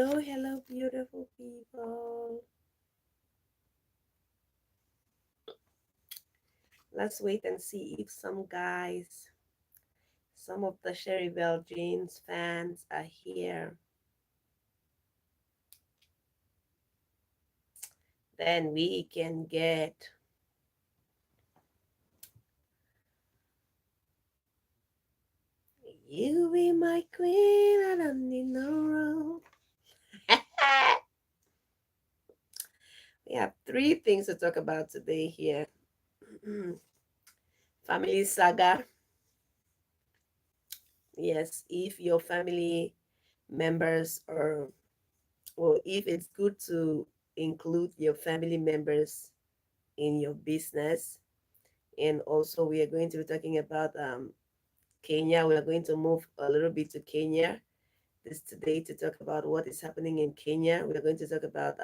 Hello, hello, beautiful people. Let's wait and see if some guys, some of the Sherry Bell Jeans fans are here. Then we can get you be my queen. I don't need no room. We have three things to talk about today here. Family saga. Yes, if your family members are, or if it's good to include your family members in your business. And also, we are going to be talking about Kenya. We are going to move a little bit to Kenya this today to talk about what is happening in Kenya. We are going to talk about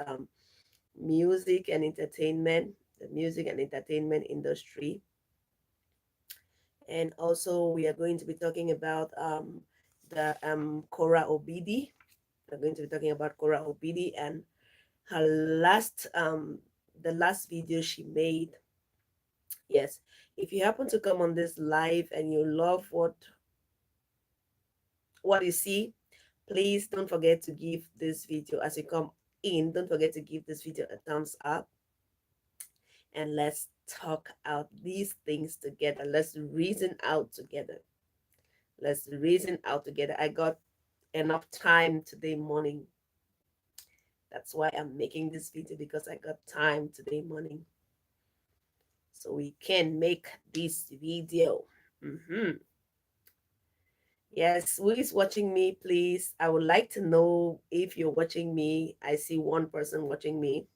music and entertainment, the music and entertainment industry. And also, we are going to be talking about the Kora Obidi. We're going to be talking about Kora Obidi and her last, the last video she made. Yes, if you happen to come on this live and you love what you see, please don't forget to give this video, as you come in, don't forget to give this video a thumbs up, and let's talk out these things together. Let's reason out together. Let's reason out together. I got enough time today morning. That's why I'm making this video, because I got time today morning. So we can make this video. Yes, who is watching me, please? I would like to know if you're watching me. I see one person watching me.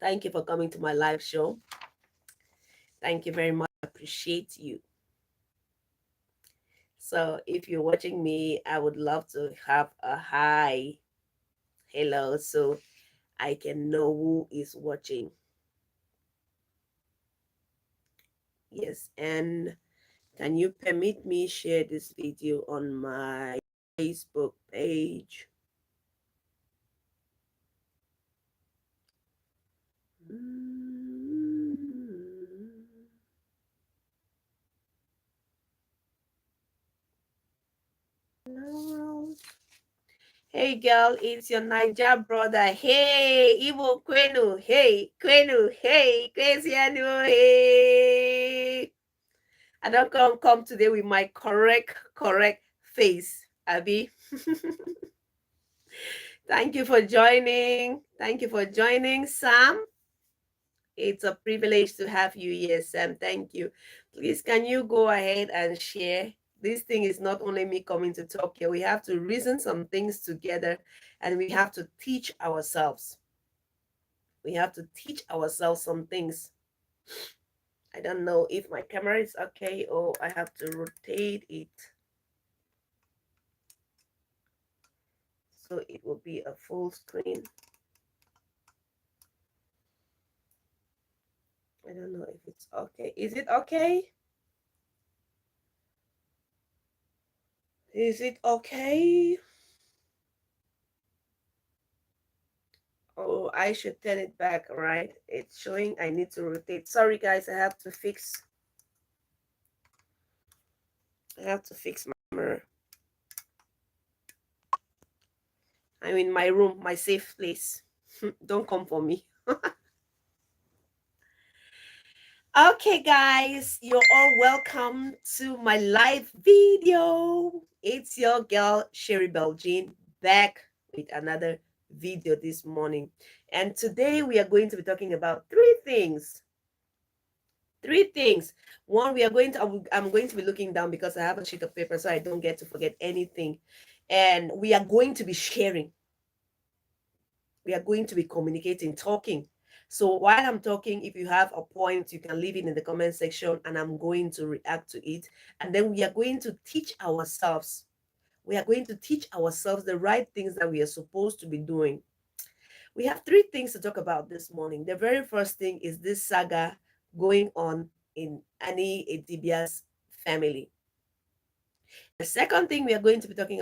Thank you for coming to my live show. Thank you very much. I appreciate you. So if you're watching me, I would love to have a hi, hello, so I can know who is watching. Yes, and can you permit me share this video on my Facebook page? Hey girl, it's your Niger brother. Hey, Ibo Kwenu. Hey, Kwenu. Hey, Kwesianu. Hey. I don't come today with my correct face, Abby. Thank you for joining. Thank you for joining, Sam. It's a privilege to have you here, Sam. Thank you. Please, can you go ahead and share? This thing is not only me coming to talk here. We have to reason some things together, and we have to teach ourselves. We have to teach ourselves some things. I don't know if my camera is okay or I have to rotate it so it will be a full screen. I don't know if it's okay. Is it okay? Is it okay? Oh, I should turn it back, right? It's showing I need to rotate. Sorry, guys, I have to fix my mirror. I'm in my room, my safe place. Don't come for me. Okay, guys, you're all welcome to my live video. It's your girl, Sherry Beljean, back with another video this morning. And today we are going to be talking about three things. One, I'm going to be looking down because I have a sheet of paper so I don't get to forget anything. And we are going to be sharing. We are going to be communicating, talking. So while I'm talking, if you have a point, you can leave it in the comment section and I'm going to react to it. And then we are going to teach ourselves. We are going to teach ourselves the right things that we are supposed to be doing. We have three things to talk about this morning. The very first thing is this saga going on in Idibia Family's The second thing we are going to be talking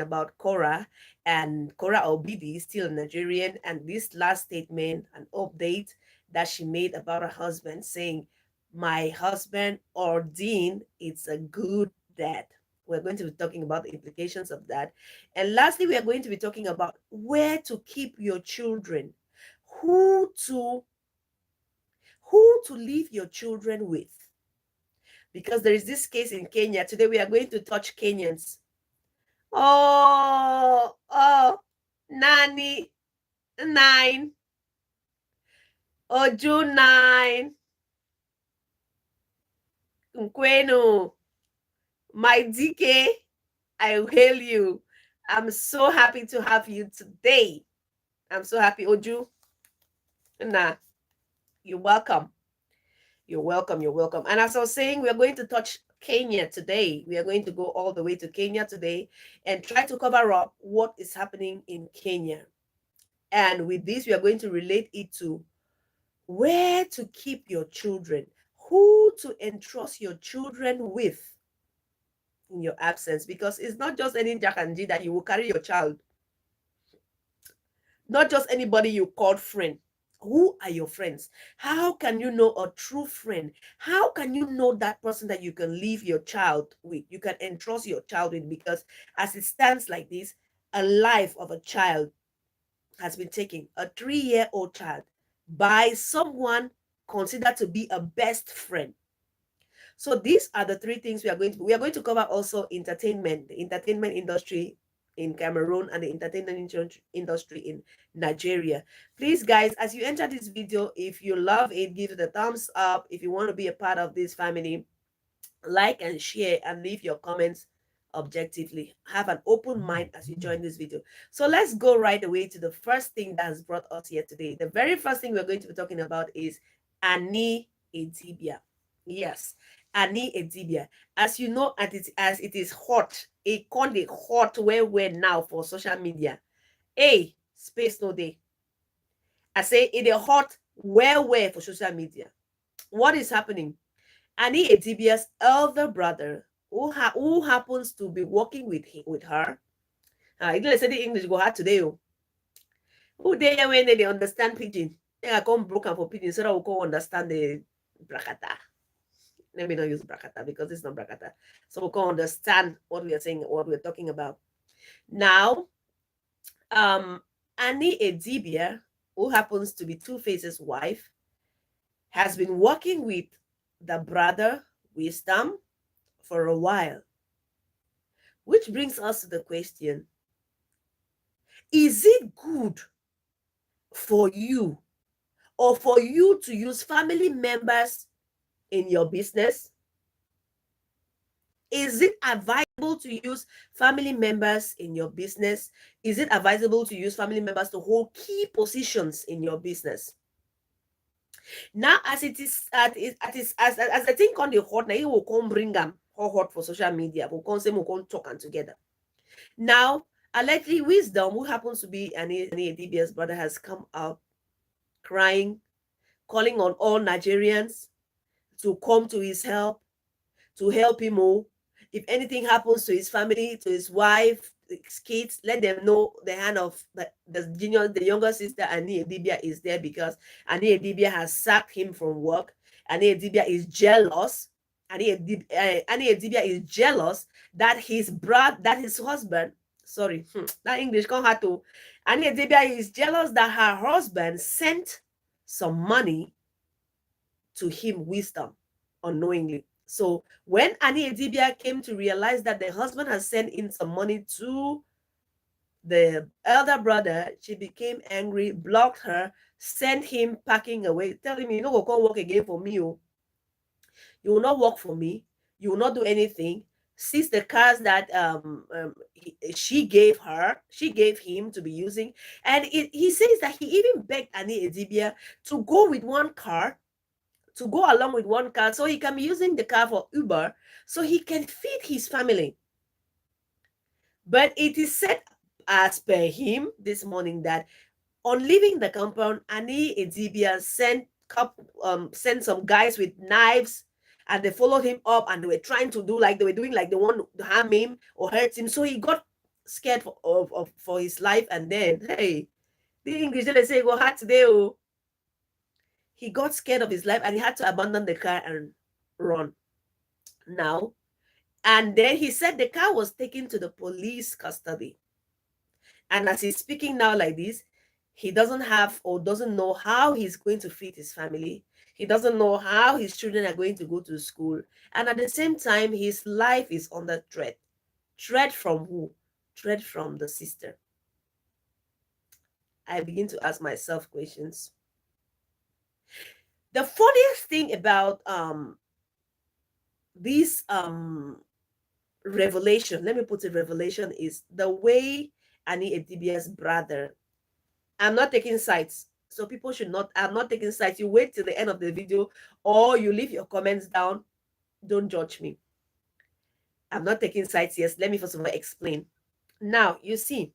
about Cora, and Cora Obidi, still a Nigerian, and this last statement, an update that she made about her husband, saying, "My husband Ordine, it's a good dad." We're going to be talking about the implications of that. And lastly, we are going to be talking about where to keep your children, who to leave your children with. Because there is this case in Kenya. Today we are going to touch Kenyans. Oh, Nani 9, Oju 9, Nkwenu, my DK, I hail you. I'm so happy to have you today. I'm so happy, Oju. Nah, you're welcome. You're welcome. You're welcome. And as I was saying, we are going to touch Kenya today. We are going to go all the way to Kenya today and try to cover up what is happening in Kenya. And with this, we are going to relate it to where to keep your children, who to entrust your children with in your absence, because it's not just any Jack and G that you will carry your child, not just anybody you called friend. Who are your friends? How can you know a true friend? How can you know that person that you can leave your child with, you can entrust your child with? Because as it stands like this, a life of a child has been taken, a 3-year-old child, by someone considered to be a best friend. So these are the three things we are going to cover. Also entertainment, the entertainment industry in Cameroon and the entertainment industry in Nigeria. Please, guys, as you enter this video, if you love it, give it a thumbs up. If you want to be a part of this family, like and share and leave your comments objectively. Have an open mind as you join this video. So let's go right away to the first thing that has brought us here today. The very first thing we're going to be talking about is Annie Idibia. Yes, Annie Idibia. As you know, as it is hot, it can't be hot where we're now for social media. Hey, space no day. I say it is hot where we're for social media. What is happening? Annie Idibia's elder brother, who happens to be working with her. I didn't say the English go hard today. Who they when they understand pidgin? They are come broken for pidgin, so that we can understand the brakata. Let me not use brakata because it's not brakata. So we can understand what we are saying, what we're talking about. Now, Annie Idibia, who happens to be Two-Face's wife, has been working with the brother Wisdom for a while. Which brings us to the question, is it good for you or for you to use family members in your business? Is it advisable to use family members in your business? Is it advisable to use family members to hold key positions in your business? Now, as it is, as the thing on the hot, now you will come bring them hot for social media. We'll come say we'll come talking together. Now, allegedly, Wisdom, who happens to be Annie Idibia's brother, has come out crying, calling on all Nigerians to come to his help, to help him all. If anything happens to his family, to his wife, his kids, let them know the hand of the younger sister, Annie Idibia, is there, because Annie Idibia has sacked him from work. Annie Idibia is jealous. Annie Idibia is jealous that his husband, sorry, that English can't have to. Annie Idibia is jealous that her husband sent some money to him, Wisdom, unknowingly. So when Annie Idibia came to realize that the husband has sent in some money to the elder brother, she became angry, blocked her, sent him packing away, telling me, you know, go work again for me. You will not work for me. You will not do anything. Since the cars that she gave him to be using. And he says that he even begged Annie Idibia to go with one car, to go along with one car, so he can be using the car for Uber, so he can feed his family. But it is said, as per him this morning, that on leaving the compound, Annie Idibia sent some guys with knives and they followed him up, and they were trying to do like they were doing like they want to harm him or hurt him. So he got scared for his life. And then, hey, the English, they say go hard today. Oh, he got scared of his life and he had to abandon the car and run. Now, and then he said the car was taken to the police custody. And as he's speaking now like this, he doesn't have or doesn't know how he's going to feed his family. He doesn't know how his children are going to go to school. And at the same time, his life is under threat. Threat from who? Threat from the sister. I begin to ask myself questions. The funniest thing about this revelation, let me put it revelation, is the way Annie Idibia's brother. I'm not taking sides. So people should not, I'm not taking sides. You wait till the end of the video or you leave your comments down. Don't judge me. I'm not taking sides. Yes, let me first of all explain. Now, you see,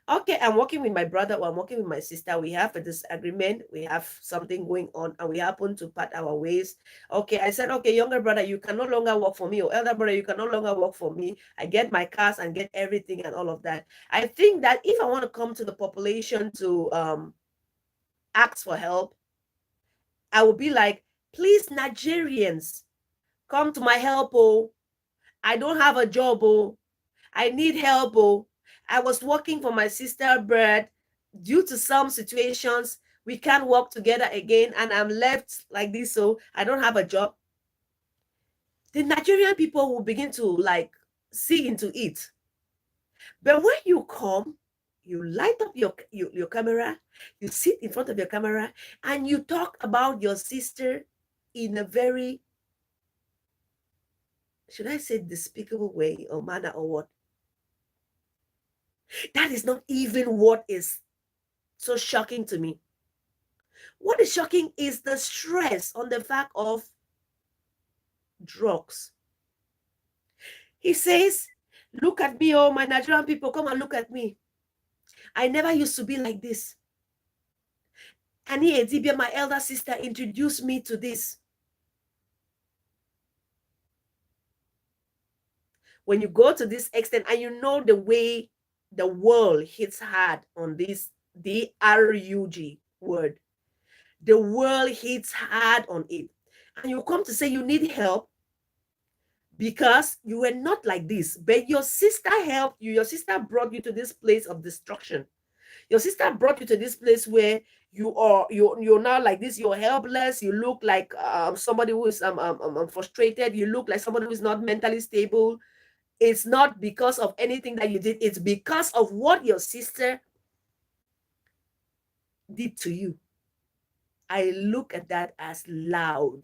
okay, I'm working with my brother or I'm working with my sister. We have a disagreement. We have something going on and we happen to part our ways. Okay, I said, okay, younger brother, you can no longer work for me, or elder brother, you can no longer work for me. I get my cars and get everything and all of that. I think that if I want to come to the population to ask for help, I will be like, please, Nigerians, come to my help. Oh, I don't have a job. Oh, I need help. Oh, I was working for my sister, but due to some situations, we can't work together again, and I'm left like this. So I don't have a job. The Nigerian people will begin to like see into it. But when you come, you light up your camera, you sit in front of your camera, and you talk about your sister in a very, should I say, despicable way or manner or what? That is not even what is so shocking to me. What is shocking is the stress on the fact of DRÁKS. He says, look at me, oh, my Nigerian people, come and look at me. I never used to be like this. Annie Idibia, my elder sister, introduced me to this. When you go to this extent and you know the way the world hits hard on this DRUG word, the world hits hard on it, and you come to say you need help because you were not like this, but your sister helped you. Your sister brought you to this place of destruction. Your sister brought you to this place where you're now like this. You're helpless. You look like somebody who is frustrated. You look like somebody who is not mentally stable. It's not because of anything that you did. It's because of what your sister did to you. I look at that as loud.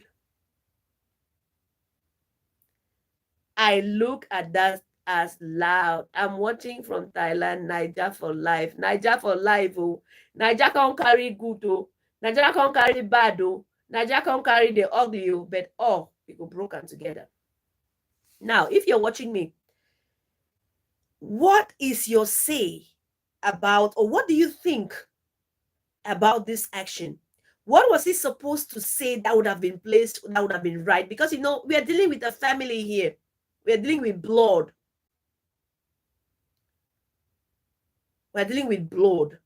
I look at that as loud. I'm watching from Thailand, Niger for life. Niger for life, oh. Niger can't carry good, oh. Niger can't carry bad, oh. Niger can't carry the ugly, oh. But oh, we go broken together. Now, if you're watching me, what is your say about, or what do you think about this action? What was he supposed to say that would have been placed, that would have been right? Because, you know, we are dealing with a family here. We are dealing with blood. We're dealing with blood.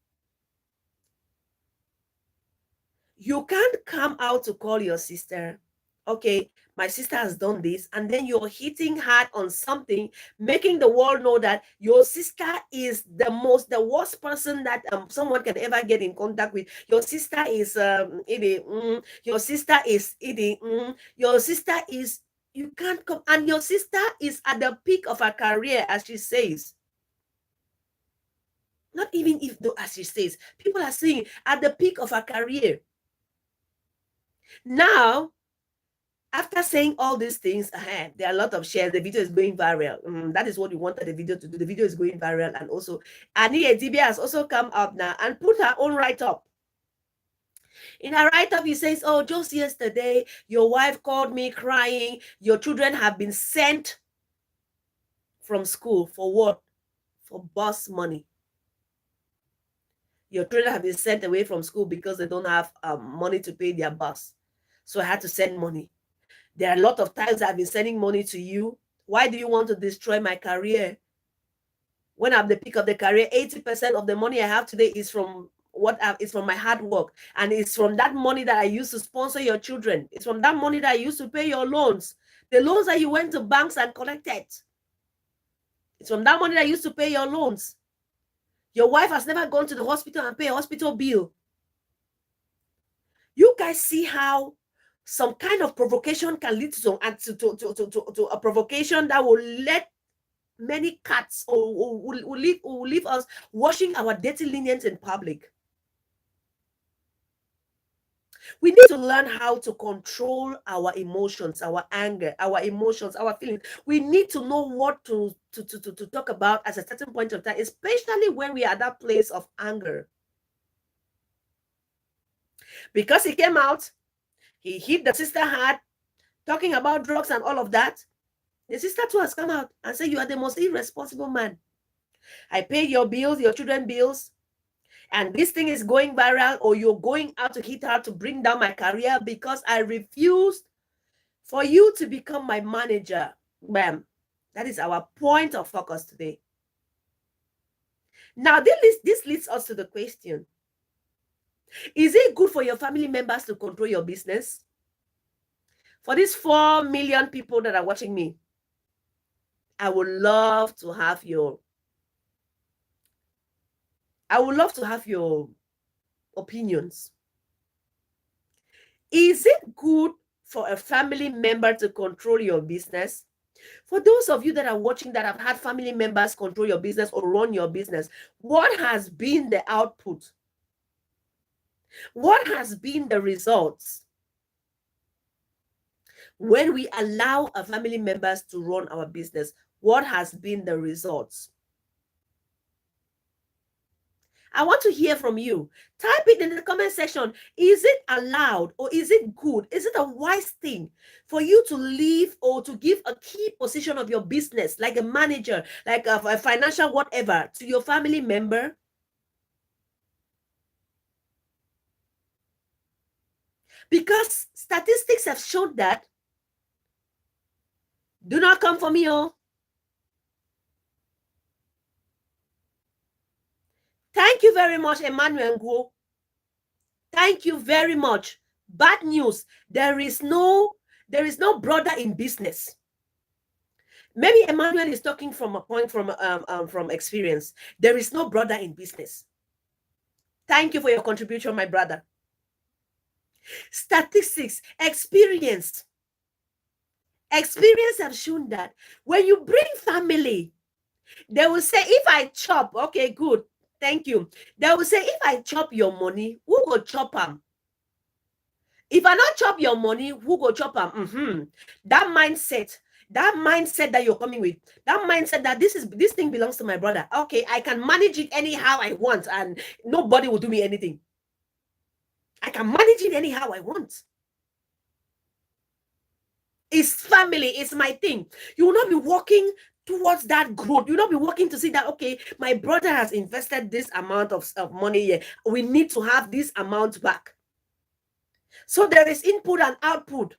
You can't come out to call your sister, okay, my sister has done this, and then you're hitting hard on something, making the world know that your sister is the worst person that someone can ever get in contact with. Your sister is your sister is your sister is, you can't come, and your sister is at the peak of her career, as she says. Not even if though, as she says, people are saying at the peak of her career. Now, after saying all these things, there are a lot of shares. The video is going viral. That is what we wanted the video to do. The video is going viral. And also, Annie Idibia has also come up now and put her own write-up. In her write-up, he says, oh, just yesterday, your wife called me crying. Your children have been sent from school. For what? For bus money. Your children have been sent away from school because they don't have money to pay their bus. So I had to send money. There are a lot of times I've been sending money to you. Why do you want to destroy my career? When I'm the peak of the career, 80% of the money I have today is from is from my hard work. And it's from that money that I used to sponsor your children. It's from that money that I used to pay your loans. The loans that you went to banks and collected. It's from that money that I used to pay your loans. Your wife has never gone to the hospital and pay a hospital bill. You guys see how some kind of provocation can lead to a provocation that will let many cats or will leave us washing our dirty linens in public. We need to learn how to control our emotions, our anger, our emotions, our feelings. We need to know what to talk about at a certain point of time, especially when we are at that place of anger. Because he came out, he hit the sister hard, talking about drugs and all of that. The sister too has come out and said, you are the most irresponsible man. I pay your bills, your children's bills, and this thing is going viral, or you're going out to hit hard to bring down my career because I refused for you to become my manager. Bam. That is our point of focus today. Now, this leads us to the question. Is it good for your family members to control your business? For these 4 million people that are watching me, I would love to have your opinions. Is it good for a family member to control your business? For those of you that are watching that have had family members control your business or run your business, what has been the output? What has been the results when we allow our family members to run our business? What has been the results? I want to hear from you. Type it in the comment section. Is it allowed, or is it good? Is it a wise thing for you to leave or to give a key position of your business, like a manager, like a financial whatever, to your family member? Because statistics have shown that. Do not come for me, oh. Thank you very much, Emmanuel Ngo. Thank you very much. Bad news. There is no brother in business. Maybe Emmanuel is talking from a point from experience. There is no brother in business. Thank you for your contribution, my brother. Statistics, experience have shown that when you bring family, they will say, if I chop, okay, good, thank you. They will say, if I chop your money, who go chop them? If I not chop your money, who go chop them? That mindset that you're coming with, that mindset that this thing belongs to my brother. Okay, I can manage it anyhow I want, and nobody will do me anything. I can manage it anyhow I want. It's family, it's my thing. You will not be working towards that growth. You will not be working to see that, okay, my brother has invested this amount of money here. We need to have this amount back. So there is input and output.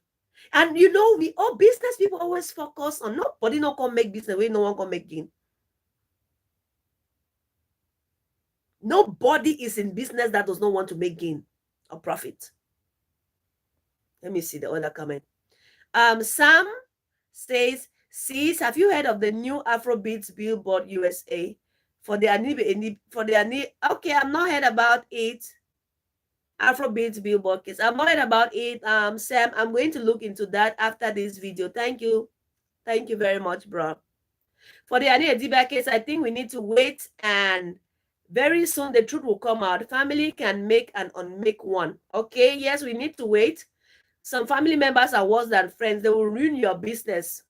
And we all business people always focus on nobody no can make business way, no one can make gain. Nobody is in business that does not want to make gain or profit. Let me see the other comment. Sam says, sis, have you heard of the new Afrobeats Billboard USA for the okay, I've not heard about it. Afrobeats Billboard case. I've not heard about it. Sam, I'm going to look into that after this video. Thank you. Thank you very much, bro. For the Idibia case, I think we need to wait, and very soon the truth will come out. Family can make and unmake one. Okay, yes, we need to wait. Some family members are worse than friends. They will ruin your business.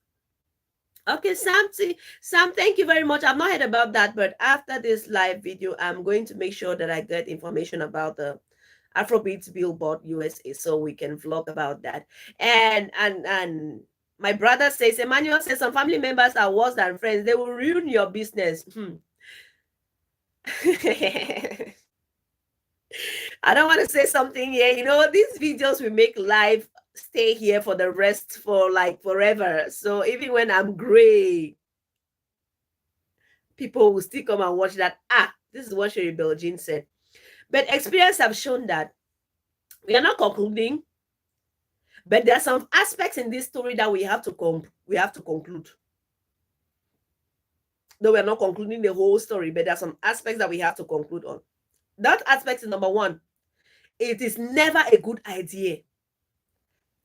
Okay, Sam, thank you very much. I've not heard about that, but after this live video, I'm going to make sure that I get information about the Afrobeats Billboard USA so we can vlog about that. And my brother says, Emmanuel says, some family members are worse than friends. They will ruin your business. I don't want to say something here. These videos we make live stay here for the rest for like forever. So even when I'm gray, people will still come and watch that. Ah, this is what Sherry Beljean said. But experience have shown that we are not concluding, but there are some aspects in this story that we have to conclude. Though we are not concluding the whole story, but there are some aspects that we have to conclude on. That aspect is number one. It is never a good idea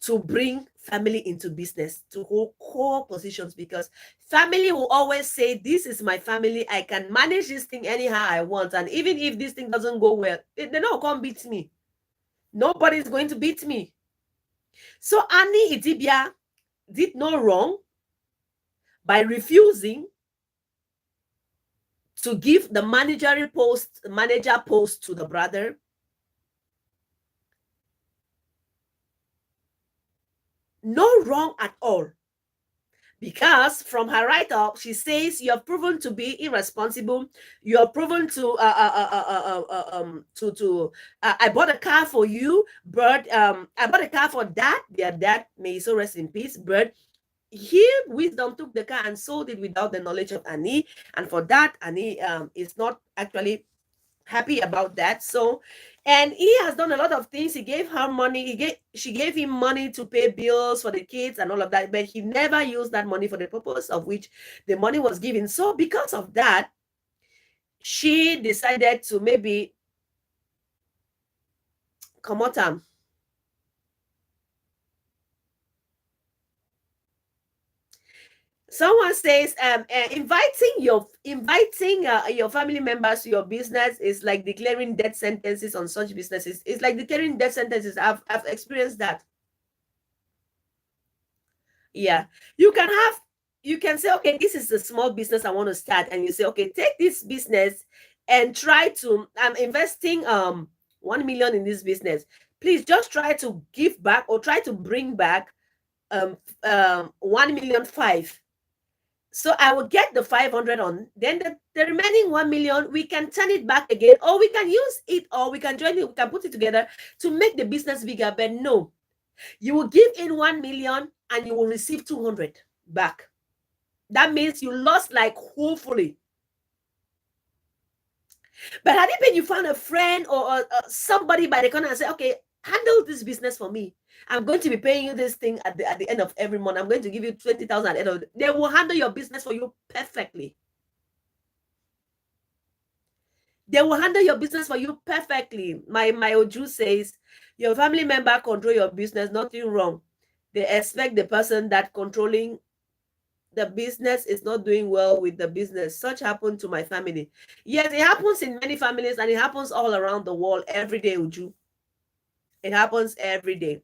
to bring family into business, to hold core positions, because family will always say, this is my family, I can manage this thing anyhow I want, and even if this thing doesn't go well, they don't come beat me. Nobody's going to beat me. So Annie Idibia did no wrong by refusing to give the manager post to the brother. No wrong at all. Because from her write-up, she says, you have proven to be irresponsible. You have proven to I bought a car for you, but I bought a car for dad. Their dad, may he so rest in peace. But here, Wisdom took the car and sold it without the knowledge of Annie, and for that, Annie is not actually happy about that. So, and he has done a lot of things. He gave her money. She gave him money to pay bills for the kids and all of that, but he never used that money for the purpose of which the money was given. So because of that, she decided to maybe come out. Someone says inviting your family members to your business is like declaring death sentences on such businesses. It's like declaring death sentences. I've experienced that. Yeah, you can say, okay, this is a small business I want to start, and you say, okay, take this business and try to, I'm investing 1 million in this business. Please just try to give back or try to bring back 1,000,005. So I will get the 500 on, then the remaining 1 million, we can turn it back again, or we can use it, or we can join it, we can put it together to make the business bigger. But no, you will give in 1 million and you will receive 200 back. That means you lost like hopefully. But had it been you found a friend or somebody by the corner and say, okay, handle this business for me. I'm going to be paying you this thing at the end of every month. I'm going to give you 20,000 at the end of they will handle your business for you perfectly. They will handle your business for you perfectly. My Oju says, your family member control your business, nothing wrong. They expect the person that controlling the business is not doing well with the business. Such happened to my family. Yes, it happens in many families, and it happens all around the world every day, Uju. It happens every day.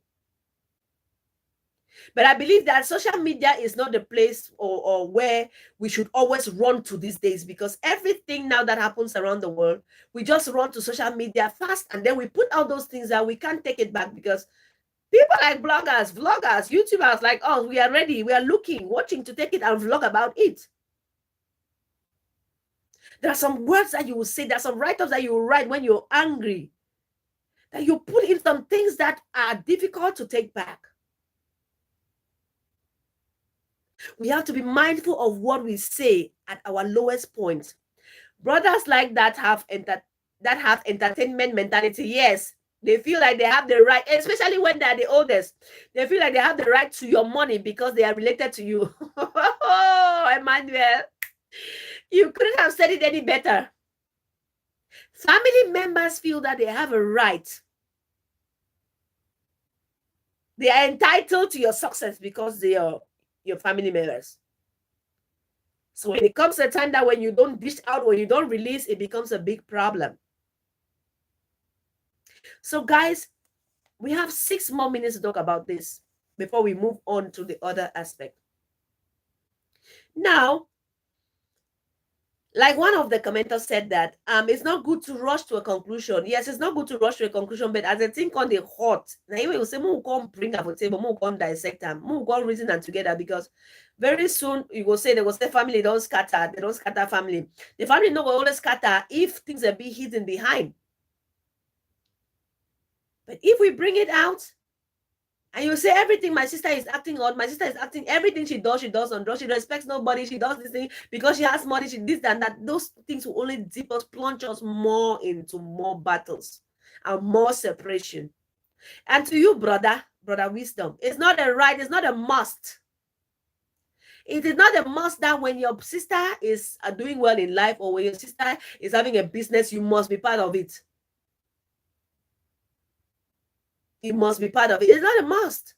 But I believe that social media is not the place or where we should always run to these days, because everything now that happens around the world, we just run to social media fast, and then we put out those things that we can't take it back, because people like bloggers, vloggers, YouTubers like us, we are ready, we are looking, watching to take it and vlog about it. There are some words that you will say, there are some write-ups that you will write when you're angry, that you put in some things that are difficult to take back. We have to be mindful of what we say at our lowest point. Brothers like that have entertainment mentality. Yes, they feel like they have the right, especially when they're the oldest. They feel like they have the right to your money because they are related to you. Oh, Emmanuel, you couldn't have said it any better. Family members feel that they have a right. They are entitled to your success because they are your family members. So when it comes to a time that when you don't dish out or you don't release, it becomes a big problem. So guys, we have 6 more minutes to talk about this before we move on to the other aspect. Now, like one of the commenters said that it's not good to rush to a conclusion. Yes, it's not good to rush to a conclusion, but as a thing on the hot, now you will say, "Move come bring up a table, move come dissect them, move come reason and together," because very soon you will say they will say family don't scatter, they don't scatter family. The family no will always scatter if things are be hidden behind. But if we bring it out, And you say everything my sister is acting on, my sister is acting, everything she does on drugs. She respects nobody. She does this thing because she has money. She this and that. Those things will only dip us, plunge us more into more battles and more separation. And to you, brother wisdom, it's not a right, it's not a must. It is not a must that when your sister is doing well in life, or when your sister is having a business, you must be part of it. You must be part of it. It's not a must.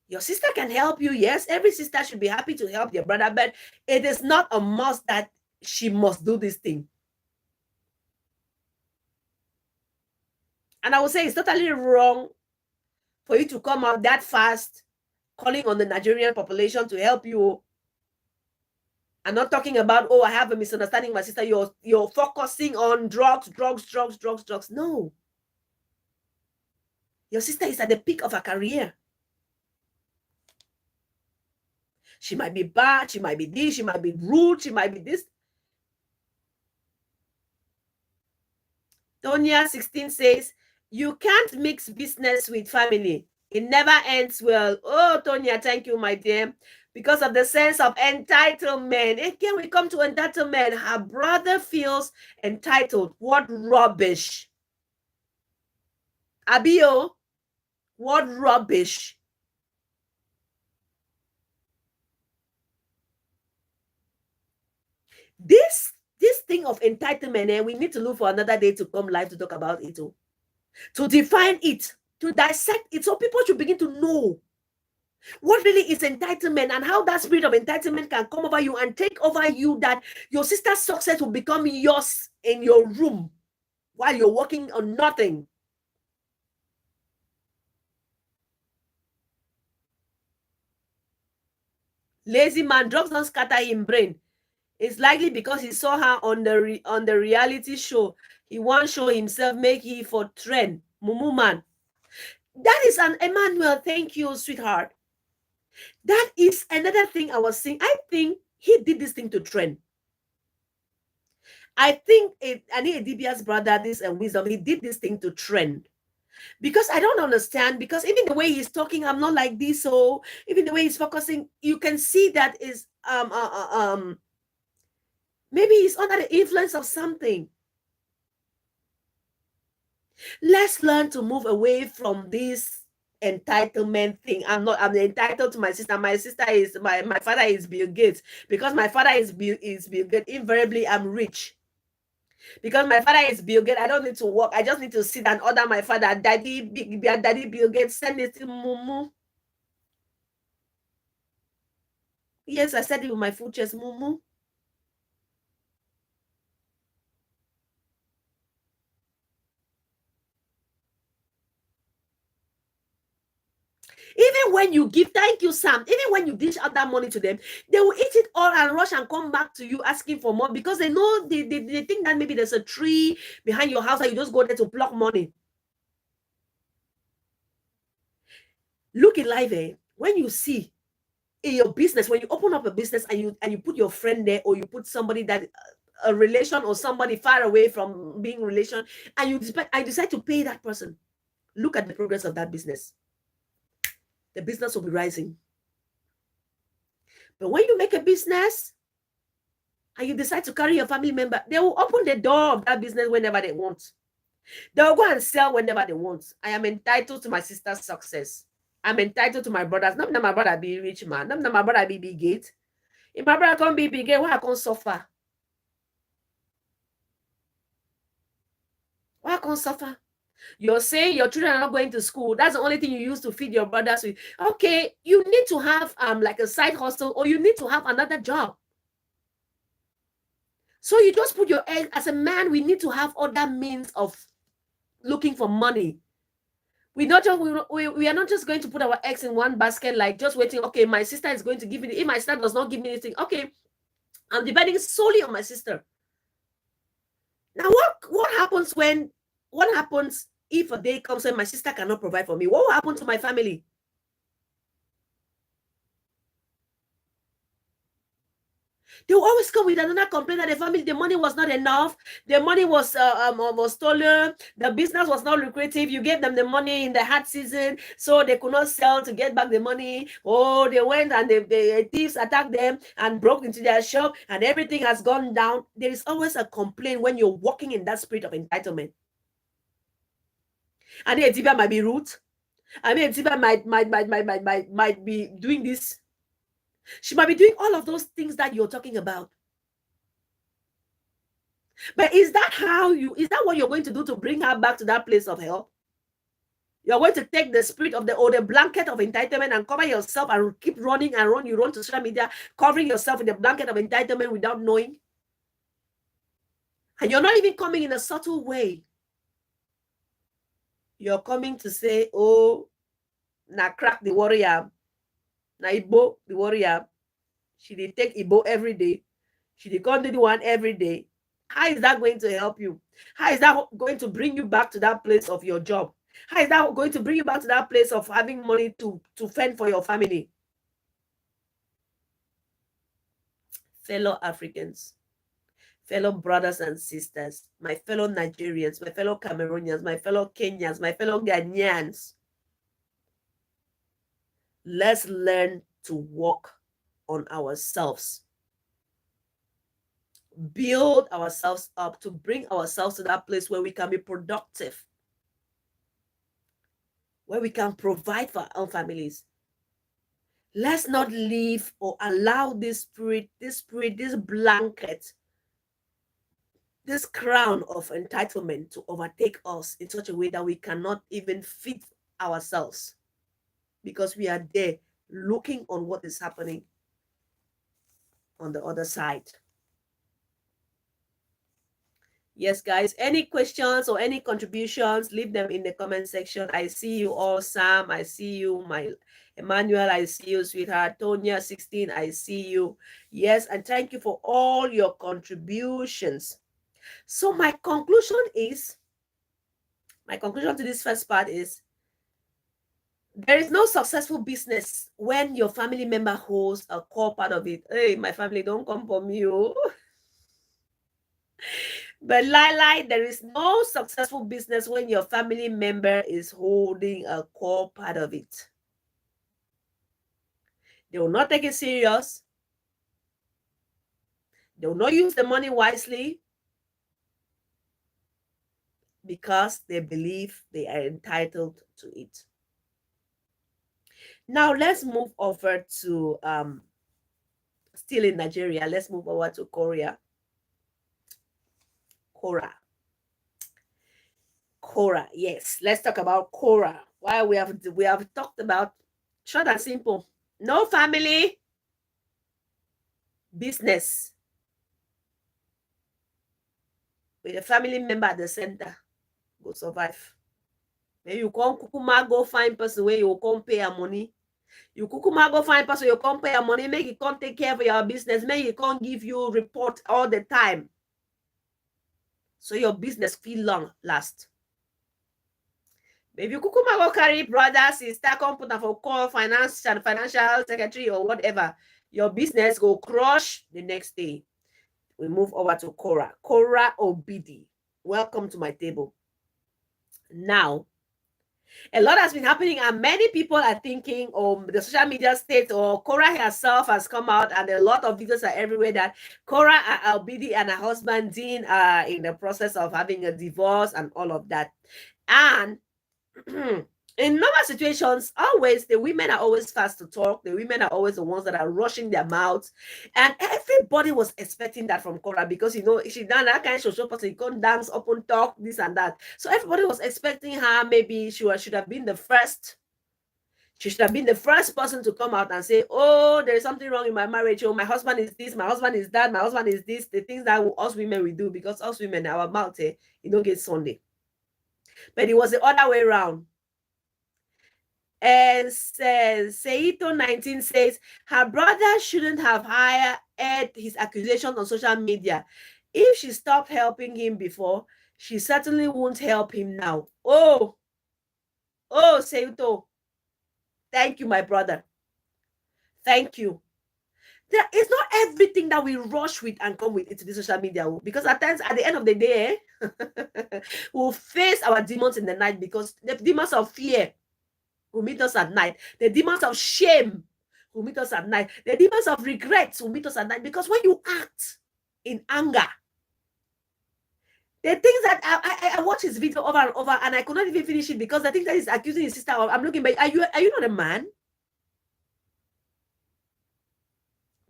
Your sister can help you. Yes, every sister should be happy to help their brother, but it is not a must that she must do this thing. And I would say it's totally wrong for you to come out that fast calling on the Nigerian population to help you. I'm not talking about, oh, I have a misunderstanding, my sister. You're focusing on drugs. No. Your sister is at the peak of her career. She might be bad, she might be this, she might be rude, she might be this. Tonya 16 says, you can't mix business with family. It never ends well. Oh, Tonya, thank you, my dear. Because of the sense of entitlement. Again, we come to entitlement. Her brother feels entitled. What rubbish. Abio, what rubbish. This thing of entitlement, we need to look for another day to come live to talk about it, to define it, to dissect it, so people should begin to know what really is entitlement and how that spirit of entitlement can come over you and take over you, that your sister's success will become yours in your room while you're working on nothing. Lazy man, drugs don't scatter him brain. It's likely because he saw her on the reality show. He won't show himself, make he for trend. Mumu man. That is an Emmanuel. Thank you, sweetheart. That is another thing I was saying. I think he did this thing to trend. I think Idibia's brother, this and wisdom, he did this thing to trend. Because I don't understand, because even the way he's talking, I'm not like this. So even the way he's focusing, you can see that is maybe he's under the influence of something. Let's learn to move away from this entitlement thing. I'm entitled to my sister. My sister is my father is Bill Gates. Because my father is Bill Gates, invariably I'm rich. Because my father is Bill Gates, I don't need to work. I just need to sit and order my father, daddy Bill Gates, send it to Mumu. Yes, I said it with my full chest, Mumu. Even when you give, thank you, Sam, even when you dish out that money to them, they will eat it all and rush and come back to you asking for more, because they know they think that maybe there's a tree behind your house and you just go there to pluck money. Look in life, when you see in your business, when you open up a business and you put your friend there, or you put somebody that a relation or somebody far away from being relation, and you decide to pay that person, look at the progress of that business. The business will be rising. But when you make a business and you decide to carry your family member, they will open the door of that business whenever they want. They'll go and sell whenever they want. I am entitled to my sister's success. I'm entitled to my brothers. Not that my brother be rich man. Not that my brother be big gate. If my brother can't be big gate, why I can't suffer? Why I can't suffer? You're saying your children are not going to school. That's the only thing you use to feed your brothers with. Okay, you need to have like a side hustle, or you need to have another job. So you just put your egg, as a man, we need to have other means of looking for money. We are not just going to put our eggs in one basket, like just waiting. Okay, my sister is going to give me. If my sister does not give me anything, okay, I'm depending solely on my sister. Now, what happens if a day comes when my sister cannot provide for me? What will happen to my family? They will always come with another complaint that the family, the money was not enough, the money was stolen, the business was not lucrative. You gave them the money in the hard season, so they could not sell to get back the money. Oh, they went and the thieves attacked them and broke into their shop, and everything has gone down. There is always a complaint when you're walking in that spirit of entitlement. And the Idibia might be rude. I mean, Idibia might be doing this. She might be doing all of those things that you're talking about. But is that what you're going to do to bring her back to that place of hell? You're going to take the spirit of the blanket of entitlement and cover yourself and keep running and run. You run to social media, covering yourself in the blanket of entitlement without knowing. And you're not even coming in a subtle way. You're coming to say, oh, na crack the warrior. Na Igbo the warrior. She did take Igbo every day. She did come to the one every day. How is that going to help you? How is that going to bring you back to that place of your job? How is that going to bring you back to that place of having money to fend for your family? Fellow Africans, fellow brothers and sisters, my fellow Nigerians, my fellow Cameroonians, my fellow Kenyans, my fellow Ghanaians, let's learn to work on ourselves. Build ourselves up to bring ourselves to that place where we can be productive, where we can provide for our own families. Let's not leave or allow this blanket, this crown of entitlement to overtake us in such a way that we cannot even feed ourselves, because we are there looking on what is happening on the other side. Yes, guys, any questions or any contributions, leave them in the comment section. I see you all. Sam, I see you. My Emmanuel, I see you. Sweetheart Tonya 16, I see you. Yes, and thank you for all your contributions. So my conclusion to this first part is, there is no successful business when your family member holds a core part of it. Hey, my family, don't come for me. Oh. But there is no successful business when your family member is holding a core part of it. They will not take it serious. They will not use the money wisely because they believe they are entitled to it. Now let's move over to still in Nigeria. Let's move over to Korea. Korah, yes. Let's talk about Korah. While we have talked about short and simple. No family, business. With a family member at the center, go survive. Then you come kukuma go find person where you come pay your money. You kukuma go find person you come pay your money, make it come take care of your business, make it come give you report all the time. So your business feel long last. If you kukuma go carry brother, sister, come put for call financial secretary or whatever, your business go crush the next day. We move over to Korah. Korah Obidi. Welcome to my table. Now, a lot has been happening, and many people are thinking, the social media state, or Korah herself has come out, and a lot of videos are everywhere that Korah Obidi and her husband Dean are in the process of having a divorce and all of that. And in normal situations, always the women are always fast to talk. The women are always the ones that are rushing their mouths, and everybody was expecting that from Korah, because she done that kind of social person. You can't dance, open talk, this and that. So everybody was expecting her. Maybe she should have been the first. She should have been the first person to come out and say, "Oh, there is something wrong in my marriage. Oh, my husband is this, my husband is that, my husband is this." The things that us women we do, because us women, our mouth, you don't get Sunday. But it was the other way around. And Seito 19 says her brother shouldn't have aired his accusation on social media. If she stopped helping him before, she certainly won't help him now. Oh, Seito. Thank you, my brother. Thank you. There is not everything that we rush with and come with into the social media, because at times, at the end of the day, we'll face our demons in the night, because the demons of fear will meet us at night. The demons of shame will meet us at night. The demons of regret will meet us at night, because when you act in anger, the things that I watched his video over and over, and I could not even finish it, because the thing that he's accusing his sister of, I'm looking, but are you not a man?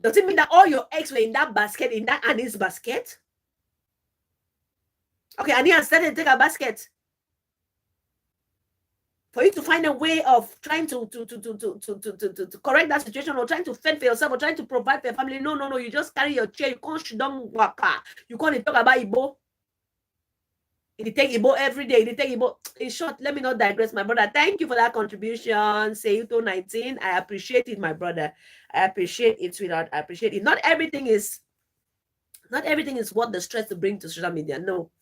Does it mean that all your eggs were in that basket, in that Annie's basket? Okay, Annie has started to take a basket. For you to find a way of trying to correct that situation, or trying to fend for yourself, or trying to provide for your family. No. You just carry your chair. You can't shoot down waka. You can't talk about Igbo. It take Igbo every day. It take Igbo. In short, let me not digress, my brother. Thank you for that contribution. Seyuto 19. I appreciate it, my brother. I appreciate it, sweetheart. I appreciate it. Not everything is what the stress to bring to social media. No.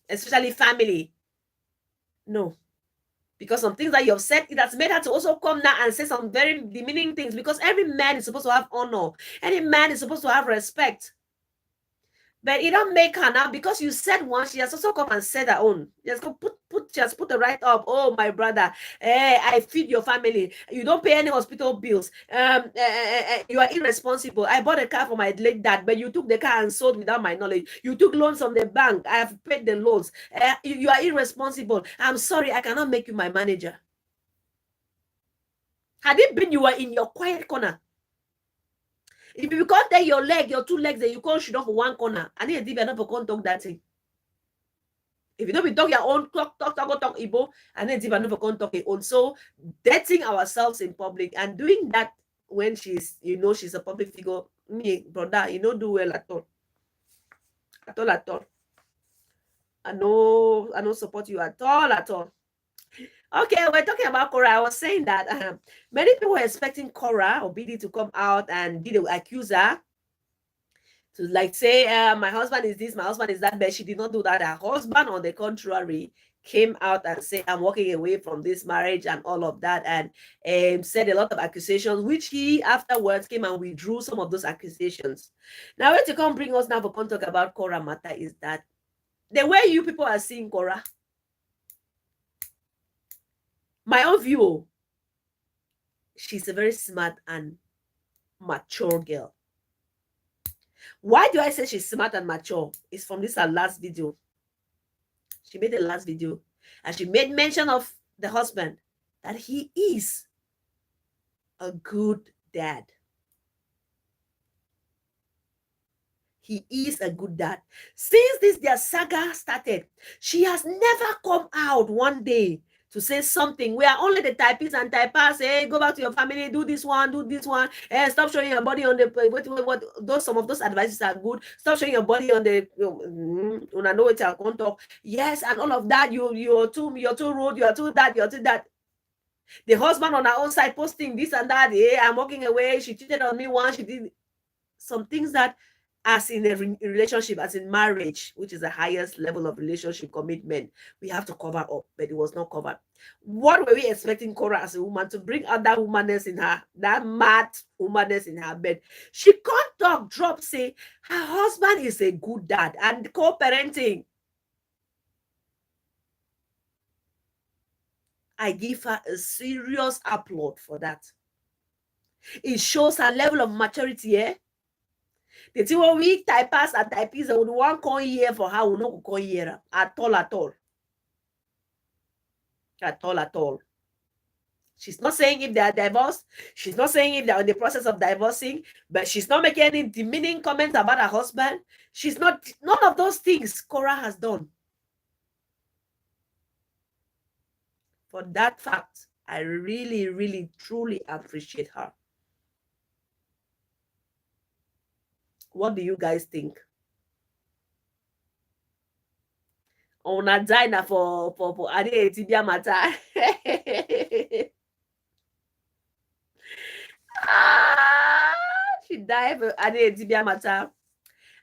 Especially family. No. Because some things that you have said, it has made her to also come now and say some very demeaning things. Because every man is supposed to have honor. Any man is supposed to have respect. But it don't make her now, because you said once, she has also come and said her own. Just go put the right up. Oh, my brother, I feed your family. You don't pay any hospital bills. You are irresponsible. I bought a car for my late dad, but you took the car and sold without my knowledge. You took loans from the bank. I have paid the loans. You are irresponsible. I'm sorry, I cannot make you my manager. Had it been you were in your quiet corner, if you can't tell your 2 legs, then you can't shoot off one corner. I need a Idibia not for talk that thing. If you don't be talk your own talk Igbo, and then Idibia not for talk your own. So dating ourselves in public and doing that when she's a public figure, me, brother, do well at all. At all. I know support you at all. Okay, we're talking about Cora. I was saying that many people were expecting Cora or BD to come out and be the accuser, to like say, my husband is this, my husband is that, but she did not do that. Her husband, on the contrary, came out and said, I'm walking away from this marriage and all of that, and said a lot of accusations, which he afterwards came and withdrew some of those accusations. Now, where to come bring us now for talk about Cora matter is that the way you people are seeing Cora, my own view, she's a very smart and mature girl. Why do I say she's smart and mature? It's from this her last video. She made the last video, and she made mention of the husband, that he is a good dad. He is a good dad. Since this their saga started, she has never come out one day to say something. We are only the typists and typers. Hey, go back to your family, do this one, hey, stop showing your body on the what some of those advices are good. Stop showing your body on the when I know it's a talk. Yes, and all of that. You're too rude, you're too that. The husband on her own side posting this and that. Hey, I'm walking away. She cheated on me once. She did some things that, as in a relationship, as in marriage, which is the highest level of relationship commitment, we have to cover up, but it was not covered. What were we expecting Cora as a woman to bring out that womanness in her, that mad womanness in her bed? She can't talk, drop, say her husband is a good dad and co-parenting. I give her a serious applaud for that. It shows her level of maturity, eh? The thing when we typers and typists, would want come here for her, will not come here at all. At all. She's not saying if they are divorced. She's not saying if they're in the process of divorcing, but she's not making any demeaning comments about her husband. She's not, none of those things Cora has done. For that fact, I really, really, truly appreciate her. What do you guys think? On a diner for Idibia matter. She died for Idibia matter.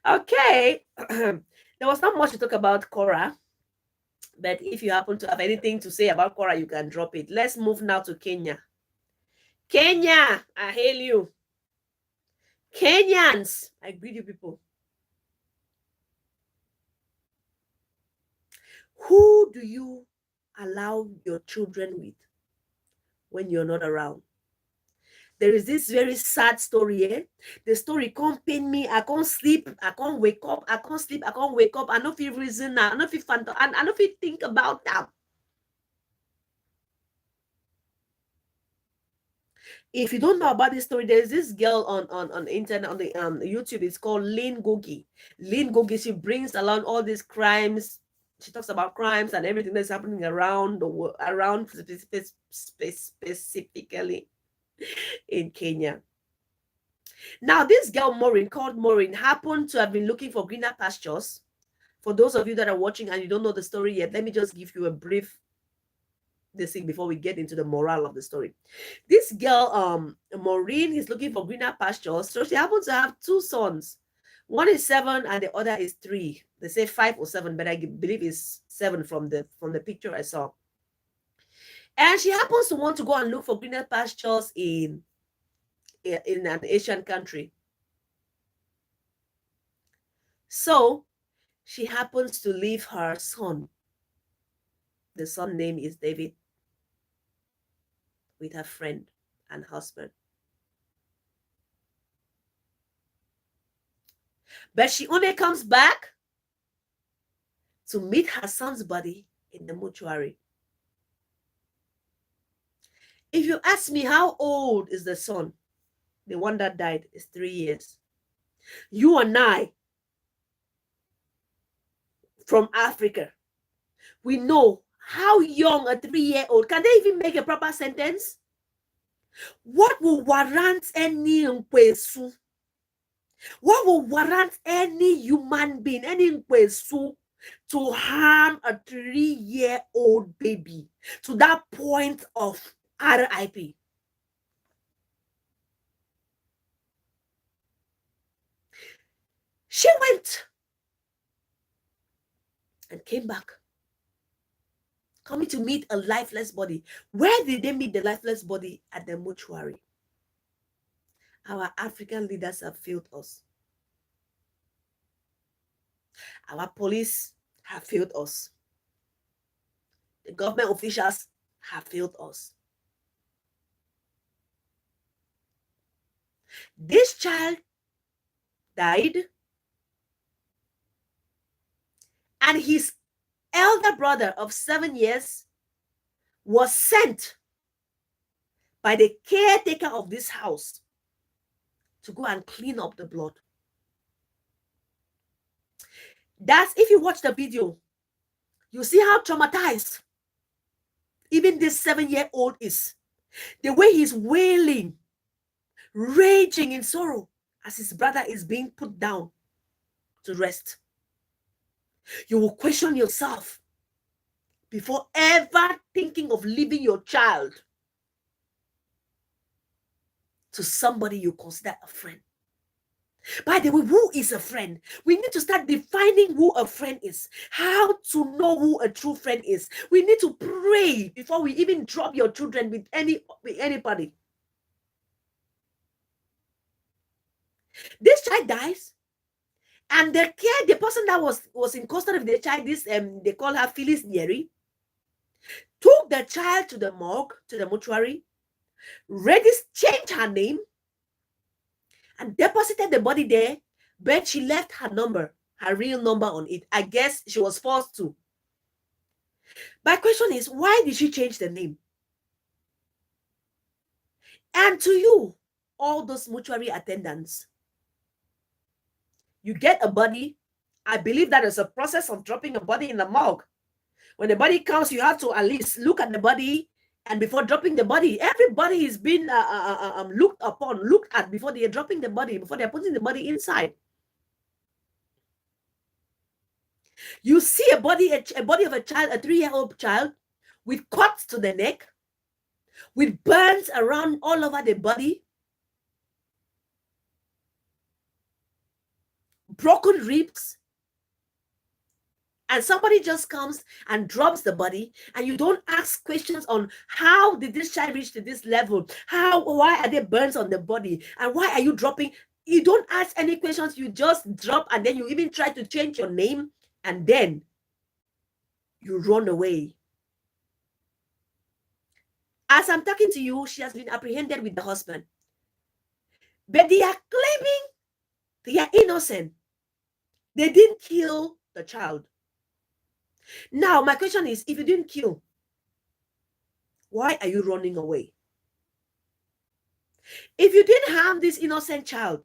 Okay. There was not much to talk about Cora, but if you happen to have anything to say about Cora, you can drop it. Let's move now to Kenya. Kenya, I hail you. Kenyans, I greet you people. Who do you allow your children with when you're not around? There is this very sad story, eh? The story can't pain me. I can't sleep. I can't wake up. I can't sleep. I can't wake up. I don't feel reason now. I don't feel fun. I don't feel think about that. If you don't know about this story, there's this girl on internet, on the YouTube. It's called Lynn Gogi. Lynn Gogi, she brings along all these crimes. She talks about crimes and everything that's happening around the world, around specifically in Kenya. Now, this girl Maureen, called Maureen, happened to have been looking for greener pastures. For those of you that are watching and you don't know the story yet, let me just give you a brief this thing before we get into the moral of the story. This girl, Maureen, is looking for greener pastures. So she happens to have two sons. One is 7 and the other is 3. They say 5 or 7, but I believe it's 7 from the picture I saw. And she happens to want to go and look for greener pastures in an Asian country. So she happens to leave her son. The son name is David, with her friend and husband. But she only comes back to meet her son's body in the mortuary. If you ask me how old is the son, the one that died is 3 years. You and I, from Africa, we know how young a 3-year-old, can they even make a proper sentence? What will warrant any nkwesu? What will warrant any human being, any nkwesu, to harm a 3-year-old baby to that point of RIP? She went and came back, coming to meet a lifeless body. Where did they meet the lifeless body? At the mortuary. Our African leaders have failed us. Our police have failed us. The government officials have failed us. This child died, and his elder brother of 7 years was sent by the caretaker of this house to go and clean up the blood. That's, if you watch the video, you see how traumatized even this 7-year-old is. The way he's wailing, raging in sorrow as his brother is being put down to rest. You will question yourself before ever thinking of leaving your child to somebody you consider a friend. By the way, who is a friend? We need to start defining who a friend is. How to know who a true friend is. We need to pray before we even drop your children with anybody. This child dies, and the person that was in custody of the child, this they call her Phyllis Nyeri, took the child to the morgue, to the mortuary, changed her name, and deposited the body there, but she left her number, her real number on it. I guess she was forced to. My question is, why did she change the name? And to you, all those mortuary attendants, you get a body. I believe that is a process of dropping a body in the morgue. When the body comes, you have to at least look at the body, and before dropping the body, everybody is being looked at before they are dropping the body, before they are putting the body inside. You see a body of a child, a 3-year-old child, with cuts to the neck, with burns around all over the body, broken ribs, and somebody just comes and drops the body, and you don't ask questions on how did this child reach to this level? Why are there burns on the body? And why are you dropping? You don't ask any questions. You just drop, and then you even try to change your name, and then you run away. As I'm talking to you, she has been apprehended with the husband. But they are claiming they are innocent. They didn't kill the child. Now, my question is, if you didn't kill, why are you running away? If you didn't harm this innocent child,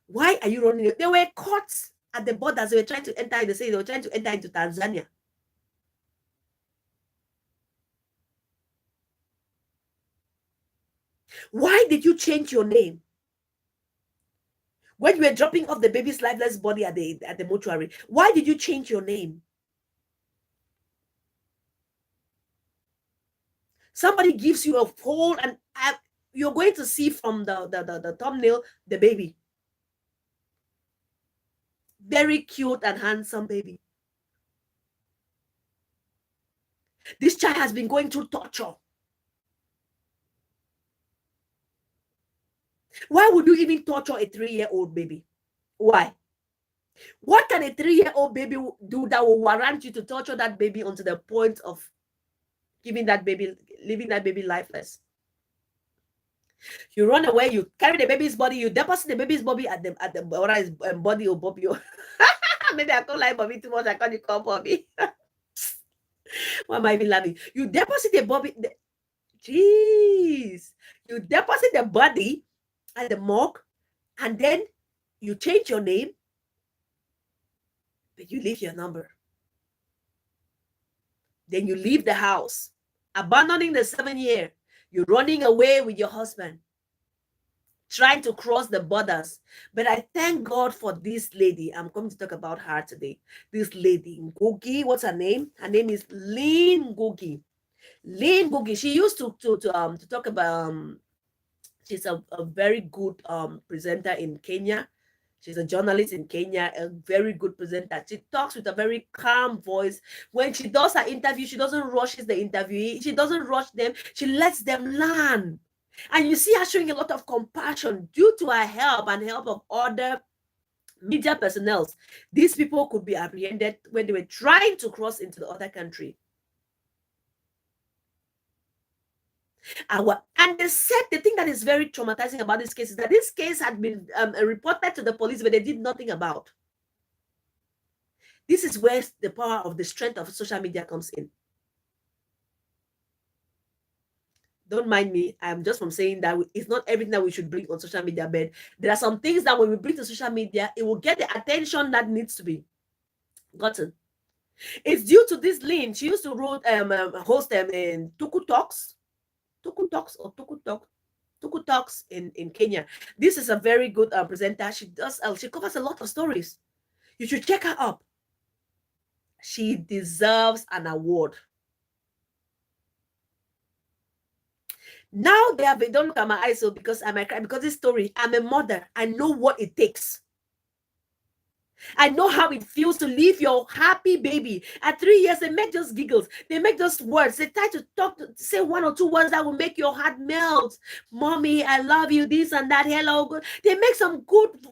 why are you running? They were caught at the borders. They were trying to enter in the city. They were trying to enter into Tanzania. Why did you change your name? When you were dropping off the baby's lifeless body at the mortuary, why did you change your name? Somebody gives you a phone, and you're going to see from the thumbnail the baby. Very cute and handsome baby. This child has been going through torture. Why would you even torture a 3-year-old baby? Why? What can a 3-year-old baby do that will warrant you to torture that baby unto the point of leaving that baby lifeless? You run away, you carry the baby's body, you deposit the baby's body at the body of Bobby. Maybe I can't like Bobby too much. I can't call Bobby. Why am I even laughing? You deposit the body. Jeez. You deposit the body at the morgue, and then you change your name, but you leave your number. Then you leave the house, abandoning the 7-year. You're running away with your husband, trying to cross the borders. But I thank God for this lady. I'm going to talk about her today. This lady, Ngugi, what's her name? Her name is Lynn Ngugi. Lynn Ngugi. She used to talk about. She's a very good presenter in Kenya. She's a journalist in Kenya, a very good presenter. She talks with a very calm voice. When she does her interview, she doesn't rush the interviewee. She doesn't rush them. She lets them learn. And you see her showing a lot of compassion due to her help and help of other media personnel. These people could be apprehended when they were trying to cross into the other country. And they said the thing that is very traumatizing about this case is that this case had been reported to the police, but they did nothing about. This is where the power of the strength of social media comes in. Don't mind me. I'm just from saying that it's not everything that we should bring on social media, but there are some things that when we bring to social media, it will get the attention that needs to be gotten. It's due to this Lynn. She used to host them in Tuku Talks in Kenya. This is a very good presenter. She covers a lot of stories. You should check her up. She deserves an award. Now they don't look at my eyes, so because I'm a because this story, I'm a mother. I know what it takes. I know how it feels to leave your happy baby. At 3 years, they make just giggles. They make just words. They try to say 1 or 2 words that will make your heart melt. Mommy, I love you, this and that. Hello. Good. They make some good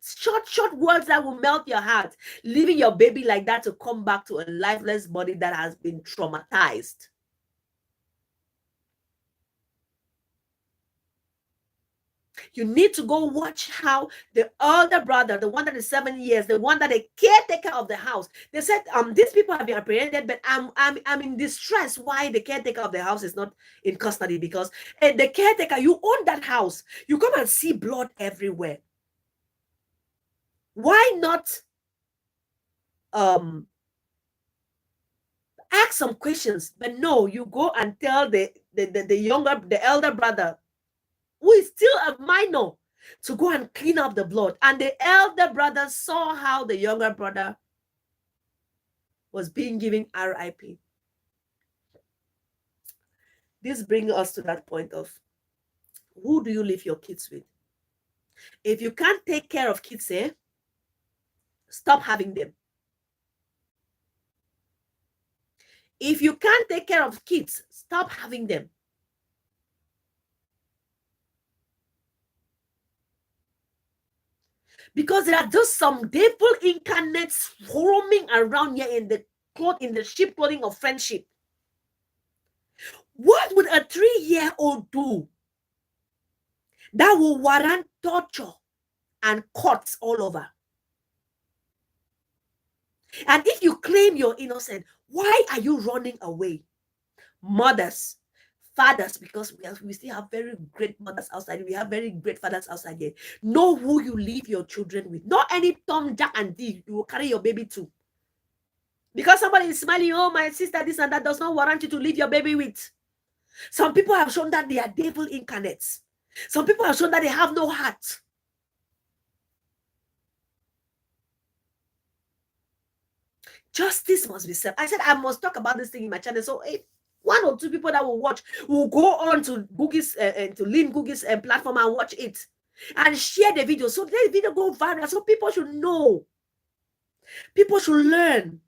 short words that will melt your heart. Leaving your baby like that to come back to a lifeless body that has been traumatized. You need to go watch how the older brother, the one that is 7 years, the one that the caretaker of the house, they said, these people have been apprehended, but I'm in distress. Why the caretaker of the house is not in custody? Because the caretaker, you own that house. You come and see blood everywhere. Why not ask some questions? But no, you go and tell the elder brother, who is still a minor, to go and clean up the blood. And the elder brother saw how the younger brother was being given RIP. This brings us to that point of, who do you leave your kids with? If you can't take care of kids, stop having them. If you can't take care of kids, stop having them. Because there are just some devil incarnates roaming around here in the sheep clothing of friendship. What would a 3-year-old do that will warrant torture and cuts all over? And if you claim you're innocent, why are you running away? Mothers, fathers, because we still have very great mothers outside. We have very great fathers outside here. Know who you leave your children with. Not any Tom, Jack, and D you will carry your baby to. Because somebody is smiling, oh, my sister, this and that does not warrant you to leave your baby with. Some people have shown that they are devil incarnates. Some people have shown that they have no heart. Justice must be served. I said I must talk about this thing in my channel. So if 1 or 2 people that will watch will go on to Googie's to Lynn Googie's platform and watch it and share the video. So the video go viral. So people should know. People should learn.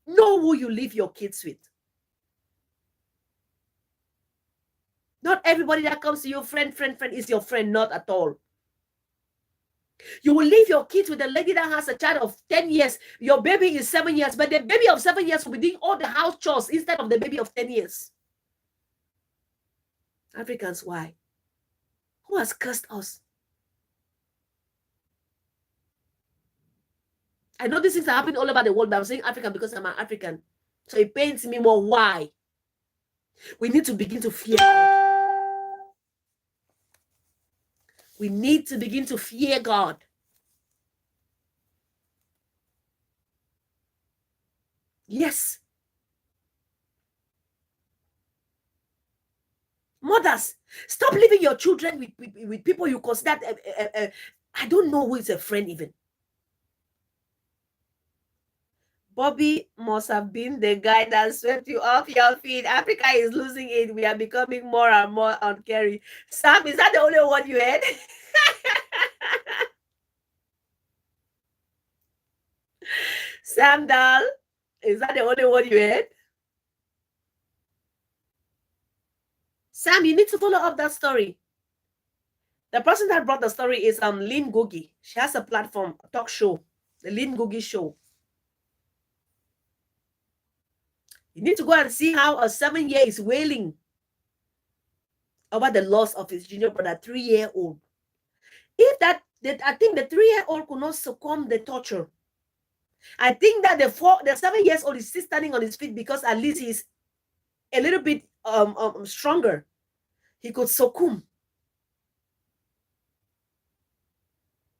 Know who you leave your kids with. Not everybody that comes to you, friend, is your friend. Not at all. You will leave your kids with a lady that has a child of 10 years. Your baby is 7 years, but the baby of 7 years will be doing all the house chores instead of the baby of 10 years. Africans, why? Who has cursed us? I know these things are happening all over the world, but I'm saying African because I'm an African. So it pains me more. Why? We need to begin to fear God. We need to begin to fear God. Yes. Mothers, stop leaving your children with people you consider, I don't know who is a friend even. Bobby must have been the guy that swept you off your feet. Africa is losing it. We are becoming more and more uncaring. Sam, is that the only one you heard? Sam Dahl, is that the only one you heard? Sam, you need to follow up that story. The person that brought the story is Lynn Googie. She has a platform, a talk show, the Lynn Googie Show. You need to go and see how a 7-year is wailing over the loss of his junior brother, 3-year-old. If I think the 3-year-old could not succumb the torture. I think that the 7-year-old is still standing on his feet because at least he's a little bit stronger. He could succumb.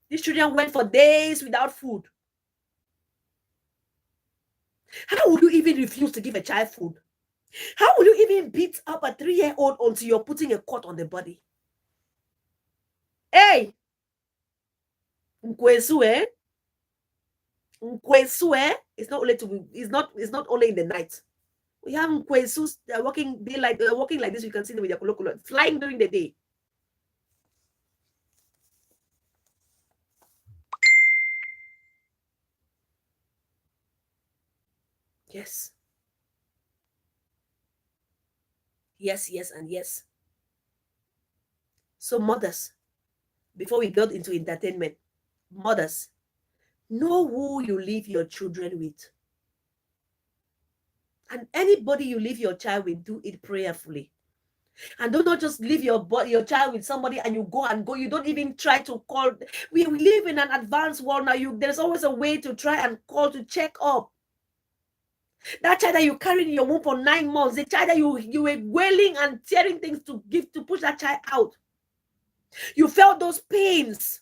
These children went for days without food. How would you even refuse to give a child food? How will you even beat up a 3-year-old until you're putting a cut on the body? Hey! Nkwesu, eh? Nkwesu, eh? It's not only in the night. We have Nkwesus, they're working daylight, they're working like this. You can see them with their colloquial, flying during the day. Yes. Yes, yes, and yes. So mothers, before we build into entertainment, mothers, know who you leave your children with. And anybody you leave your child with, do it prayerfully. And do not just leave your child with somebody and you go. You don't even try to call. We live in an advanced world now. There's always a way to try and call to check up. That child that you carried in your womb for 9 months, the child that you were wailing and tearing things to push that child out. You felt those pains.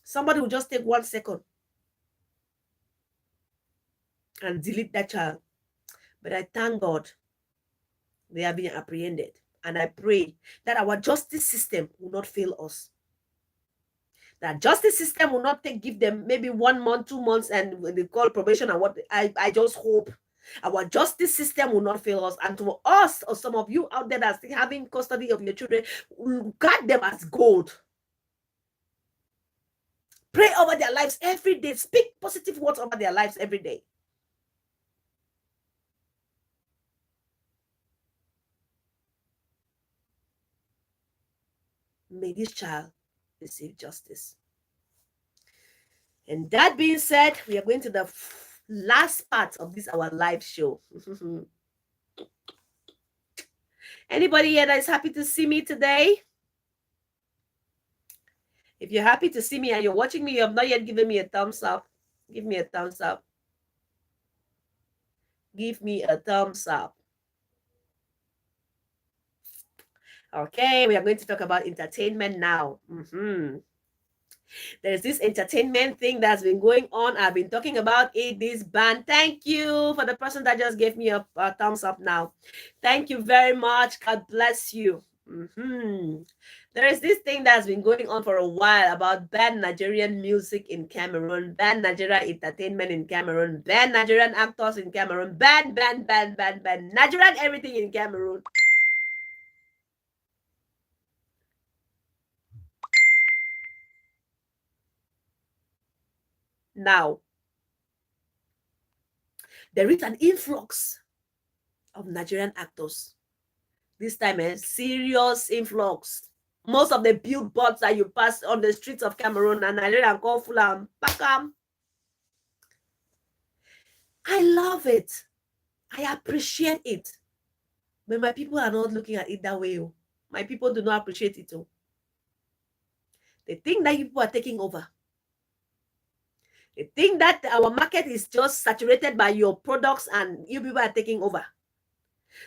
Somebody will just take 1 second and delete that child. But I thank God they have been apprehended. And I pray that our justice system will not fail us. That justice system will not give them maybe 1 month, 2 months, and they call probation and what. I just hope our justice system will not fail us. And to us, or some of you out there that's still having custody of your children, guard them as gold. Pray over their lives every day. Speak positive words over their lives every day. may this child receive justice. And that being said, we are going to the last part of this our live show. Anybody here that is happy to see me today? If you're happy to see me and you're watching me, you have not yet given me a thumbs up. Give me a thumbs up. Give me a thumbs up. Okay, we are going to talk about entertainment now. There's this entertainment thing that's been going on. I've been talking about it, this band. Thank you for the person that just gave me a thumbs up now. Thank you very much. God bless you. There is this thing that's been going on for a while about banned Nigerian music in Cameroon, banned Nigerian entertainment in Cameroon, banned Nigerian actors in Cameroon, banned Nigerian everything in Cameroon. Now, there is an influx of Nigerian actors. This time, a serious influx. Most of the billboards that you pass on the streets of Cameroon and Nigeria call Fulam, Pakam. I love it. I appreciate it. But my people are not looking at it that way. My people do not appreciate it. They think that people are taking over. They think that our market is just saturated by your products and you people are taking over.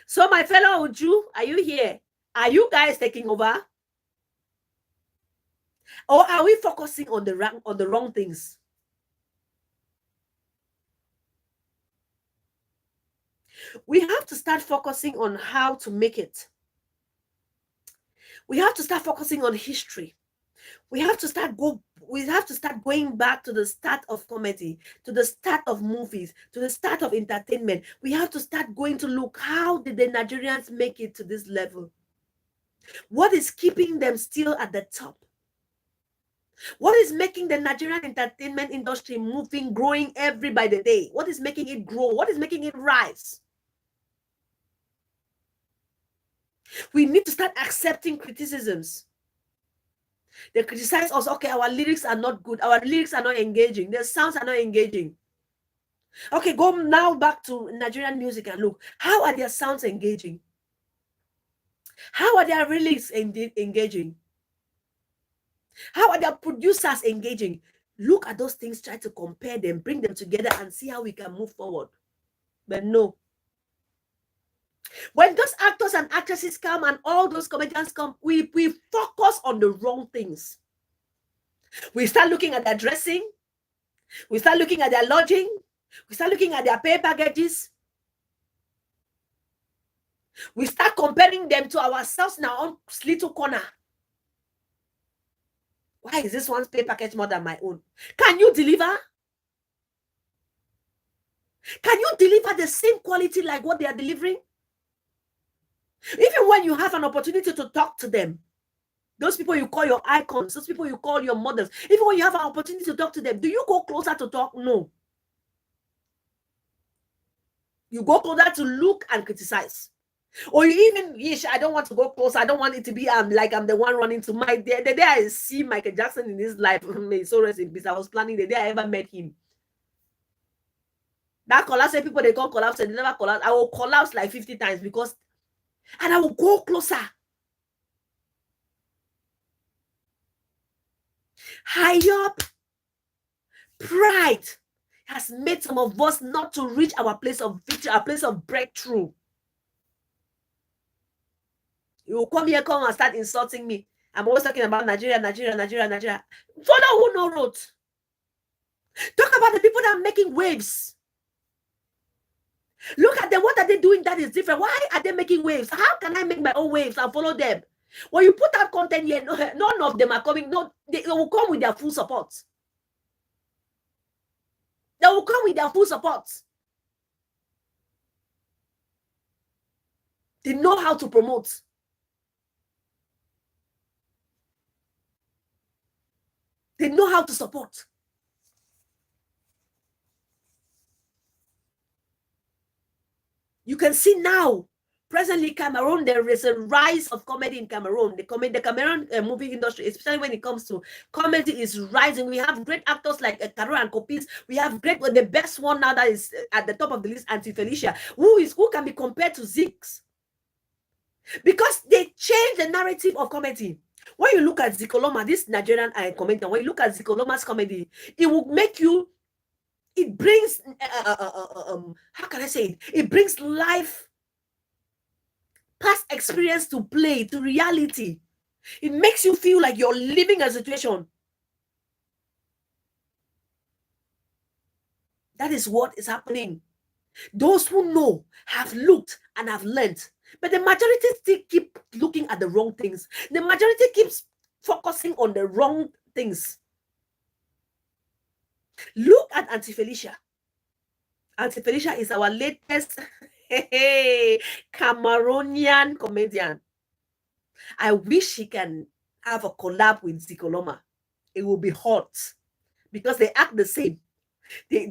So my fellow Uju, are you here? Are you guys taking over? Or are we focusing on the wrong things? We have to start focusing on how to make it. We have to start focusing on history. We have to start going back to the start of comedy, to the start of movies, to the start of entertainment. We have to start going to look, how did the Nigerians make it to this level? What is keeping them still at the top? What is making the Nigerian entertainment industry moving, growing every by the day? What is making it grow? What is making it rise? We need to start accepting criticisms. They criticize us. Okay, our lyrics are not good. Our lyrics are not engaging. The sounds are not engaging. Okay, go now back to Nigerian music and look. How are their sounds engaging? How are their lyrics engaging? How are their producers engaging? Look at those things, try to compare them, bring them together and see how we can move forward. But no. When those actors and actresses come and all those comedians come, we focus on the wrong things. We start looking at their dressing. We start looking at their lodging. We start looking at their pay packages. We start comparing them to ourselves in our own little corner. Why is this one's pay package more than my own? Can you deliver? Can you deliver the same quality like what they are delivering? Even when you have an opportunity to talk to them, those people you call your icons, those people you call your models, even when you have an opportunity to talk to them, do you go closer to talk? No. You go closer to look and criticize. Or you even, I don't want to go close. I don't want it to be like I'm the one running to my day. The day I see Michael Jackson in his life, may so rest in peace. I was planning the day I ever met him. That collapse, people they call collapse and they never collapse. I will collapse like 50 times because, and I will go closer. High up, pride has made some of us not to reach our place of victory, our place of breakthrough. You will come here, come and start insulting me. I'm always talking about Nigeria. Follow who no wrote. Talk about the people that are making waves. Look at them. What are they doing that is different? Why are they making waves? How can I make my own waves and follow them? When you put out content here, none of them are coming. No, they will come with their full support. They will come with their full support. They know how to promote. They know how to support. You can see now Presently, Cameroon, there is a rise of comedy in Cameroon. The Cameroon movie industry, especially when it comes to comedy, is rising. We have great actors like Caro and Copis. We have the best one now that is at the top of the list, Auntie Felicia, who can be compared to Zix, because they changed the narrative of comedy. When you look at Zikoloma, this Nigerian comedian, when you look at Zikoloma's comedy, it will make you. It brings how can I say it? It brings life, past experience to play, to reality. It makes you feel like you're living a situation. That is what is happening. Those who know have looked and have learned, but the majority still keep looking at the wrong things. The majority keeps focusing on the wrong things. Look at Auntie Felicia. Auntie Felicia is our latest Cameroonian comedian. I wish she can have a collab with Zikoloma. It will be hot because they act the same. They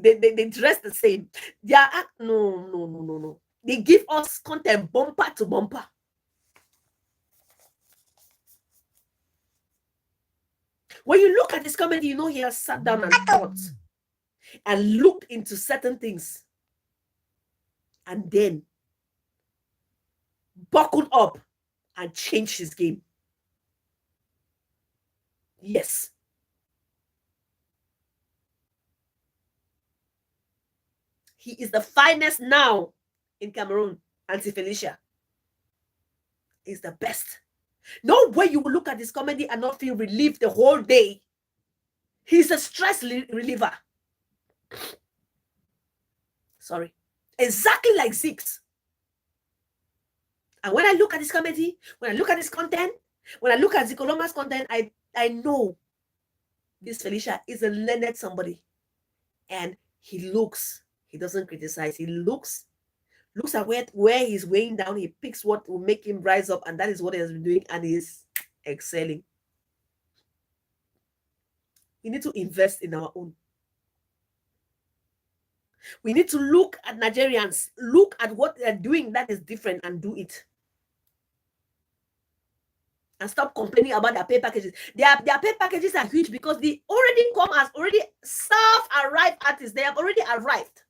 dress the same. They are no. They give us content bumper to bumper. When you look at this comedy, you know he has sat down and thought and looked into certain things and then buckled up and changed his game. Yes. He is the finest now in Cameroon. Auntie Felicia is the best. No way you will look at this comedy and not feel relieved the whole day. He's a stress reliever. Sorry. Exactly like Zix. And when I look at this comedy, when I look at this content, when I look at Zikoloma's content, I know this Felicia is a learned somebody. And he doesn't criticize. He looks at where he's weighing down. He picks what will make him rise up, and that is what he has been doing, and he's excelling. We need to invest in our own. We need to look at Nigerians, look at what they're doing that is different and do it. And stop complaining about their pay packages. Their pay packages are huge because they already come as already self-arrived artists. They have already arrived.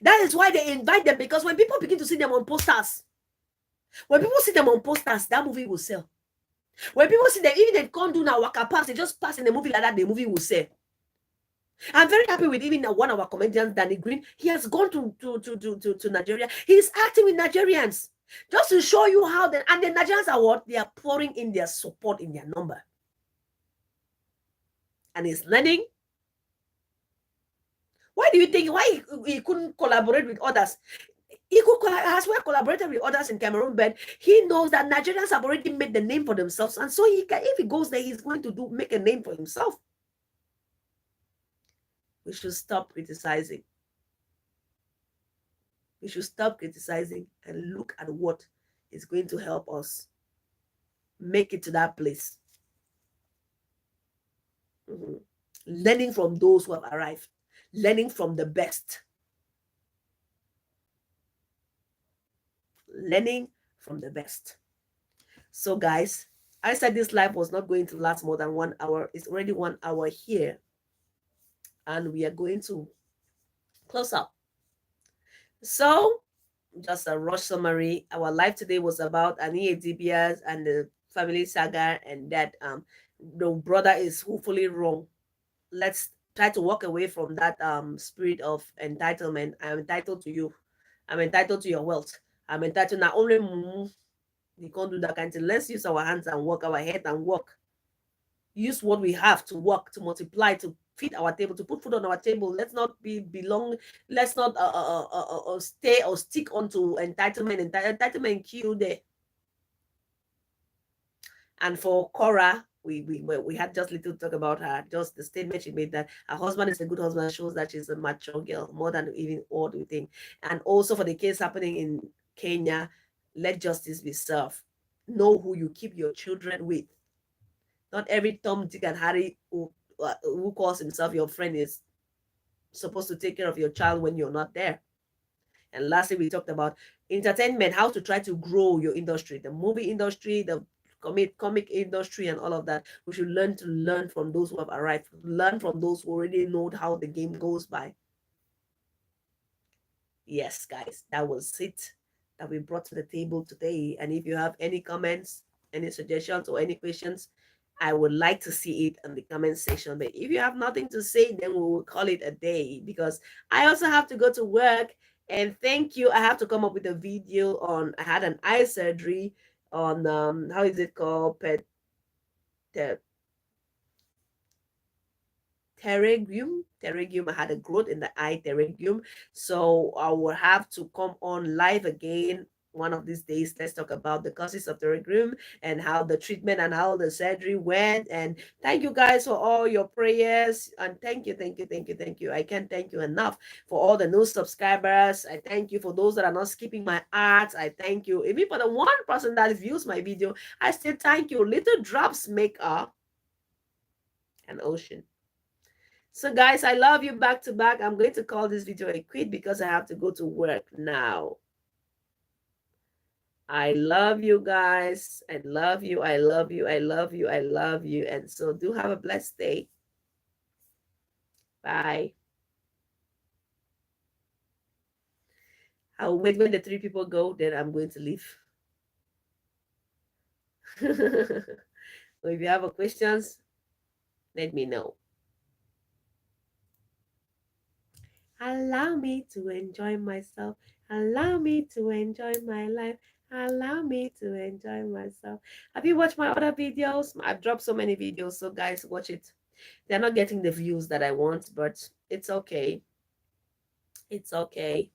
That is why they invite them, because when people begin to see them on posters, that movie will sell. When people see them, even they can't do now waka pass, they just pass in the movie like that, the movie will sell. I'm very happy with even one of our comedians, Danny Green. He has gone to Nigeria. He's acting with Nigerians just to show you how and the Nigerians are what? They are pouring in their support in their number. And he's learning. Why do you think he couldn't collaborate with others? He could as well collaborated with others in Cameroon, but he knows that Nigerians have already made the name for themselves, and so if he goes there, he's going to make a name for himself. We should stop criticizing. We should stop criticizing and look at what is going to help us make it to that place. Learning from those who have arrived. Learning from the best. Learning from the best. So guys, I said this live was not going to last more than 1 hour. It's already 1 hour here. And we are going to close up. So, just a rush summary. Our live today was about Idibia and the family saga, and that the brother is hopefully wrong. Let's try to walk away from that spirit of entitlement. I'm entitled to you. I'm entitled to your wealth. I'm entitled not only we can't do that kind of thing. Let's use our hands and work, our head and work. Use what we have to work, to multiply, to feed our table, to put food on our table. Let's not let's not stay or stick onto entitlement. Entitlement kill there. And for Cora, we had just little talk about her. Just the statement she made that her husband is a good husband shows that she's a mature girl, more than even all we think. And also for the case happening in Kenya, let justice be served. Know who you keep your children with. Not every Tom, Dick, and Harry who calls himself your friend is supposed to take care of your child when you're not there. And lastly, we talked about entertainment, how to try to grow your industry, the movie industry, the comic industry, and all of that. We should learn from those who have arrived, learn from those who already know how the game goes by. Yes, guys, that was it that we brought to the table today. And if you have any comments, any suggestions, or any questions, I would like to see it in the comment section. But if you have nothing to say, then we will call it a day, because I also have to go to work. And thank you. I have to come up with a video on, I had an eye surgery on how is it called? Pterygium. I had a growth in the eye, pterygium. So I will have to come on live again one of these days. Let's talk about the causes of pterygium and how the treatment and how the surgery went. And thank you guys for all your prayers. And thank you. I can't thank you enough for all the new subscribers. I thank you for those that are not skipping my ads. I thank you. Even for the one person that views my video, I still thank you. Little drops make an ocean. So guys, I love you back to back. I'm going to call this video a quit because I have to go to work now. I love you guys. I love you. I love you. I love you. I love you. And so do have a blessed day. Bye. I'll wait when the 3 people go, then I'm going to leave. So if you have a questions, let me know. Allow me to enjoy myself. Allow me to enjoy my life. Allow me to enjoy myself. Have you watched my other videos? I've dropped so many videos, so guys, watch it. They're not getting the views that I want, but it's okay. It's okay.